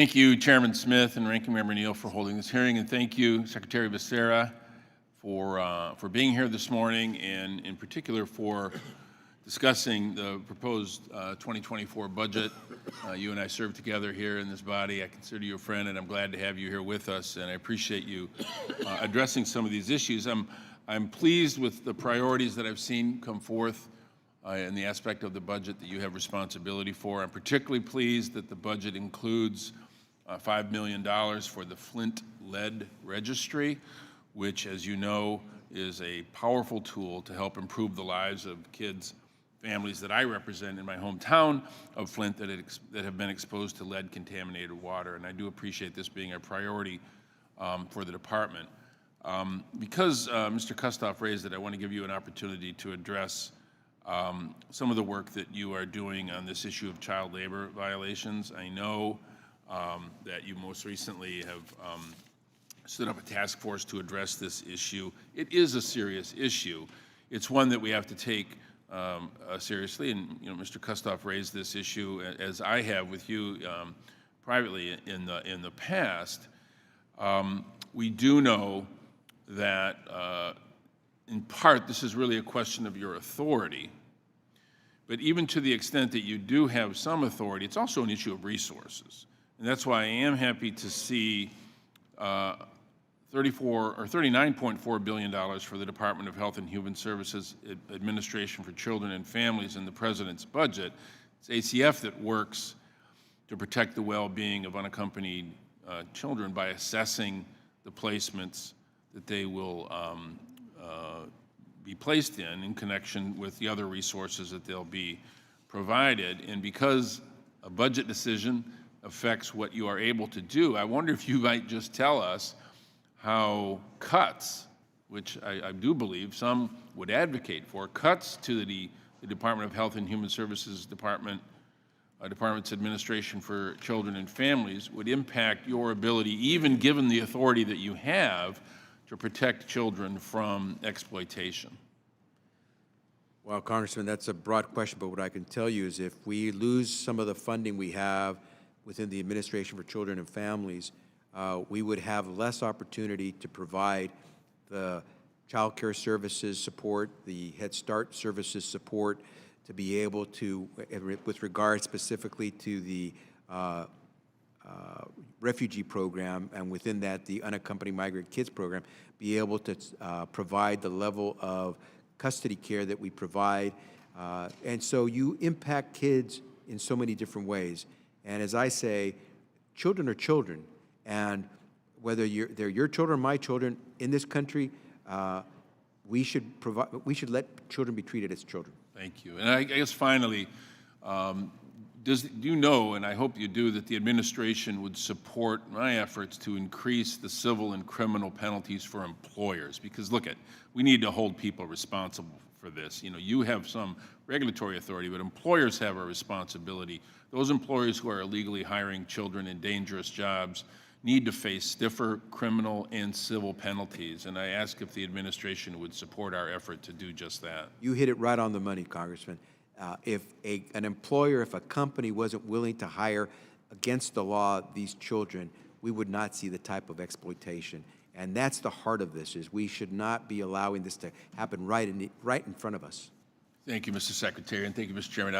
Thank you, Chairman Smith and Ranking Member Neal, for holding this hearing, and thank you, Secretary Becerra, for being here this morning, and in particular for discussing the proposed 2024 budget. You and I serve together here in this body. I consider you a friend, and I'm glad to have you here with us, and I appreciate you addressing some of these issues. I'm pleased with the priorities that I've seen come forth in the aspect of the budget that you have responsibility for. I'm particularly pleased that the budget includes $5 million for the Flint Lead Registry, which, as you know, is a powerful tool to help improve the lives of kids, families that I represent in my hometown of Flint that have been exposed to lead-contaminated water. And I do appreciate this being a priority for the department. Because Mr. Kustoff raised it, I want to give you an opportunity to address some of the work that you are doing on this issue of child labor violations. I know that you most recently have stood up a task force to address this issue. It is a serious issue. It's one that we have to take seriously, and Mr. Kustoff raised this issue, as I have with you privately in the past. We do know that in part this is really a question of your authority, but even to the extent that you do have some authority, it's also an issue of resources. And that's why I am happy to see $39.4 billion for the Department of Health and Human Services Administration for Children and Families in the President's budget. It's ACF that works to protect the well-being of unaccompanied children by assessing the placements that they will be placed in connection with the other resources that they'll be provided. And because a budget decision affects what you are able to do, I wonder if you might just tell us how cuts, which I do believe some would advocate for, cuts to the Department of Health and Human Services Department's Administration for Children and Families would impact your ability, even given the authority that you have, to protect children from exploitation. Well, Congressman, that's a broad question, but what I can tell you is if we lose some of the funding we have within the Administration for Children and Families, we would have less opportunity to provide the child care services support, the Head Start services support, to be able to, with regard specifically to the refugee program, and within that the unaccompanied migrant kids program, be able to provide the level of custody care that we provide. And so you impact kids in so many different ways. And as I say, children are children. And whether they're your children or my children in this country, we should let children be treated as children. Thank you. And I guess finally, do you know, and I hope you do, that the administration would support my efforts to increase the civil and criminal penalties for employers? Because look, we need to hold people responsible for this. You have some regulatory authority, but employers have a responsibility. Those employers who are illegally hiring children in dangerous jobs need to face stiffer criminal and civil penalties, and I ask if the administration would support our effort to do just that. You hit it right on the money, Congressman. If an employer, if a company wasn't willing to hire against the law these children, we would not see the type of exploitation. And that's the heart of this, is we should not be allowing this to happen right in front of us. Thank you, Mr. Secretary, and thank you, Mr. Chairman.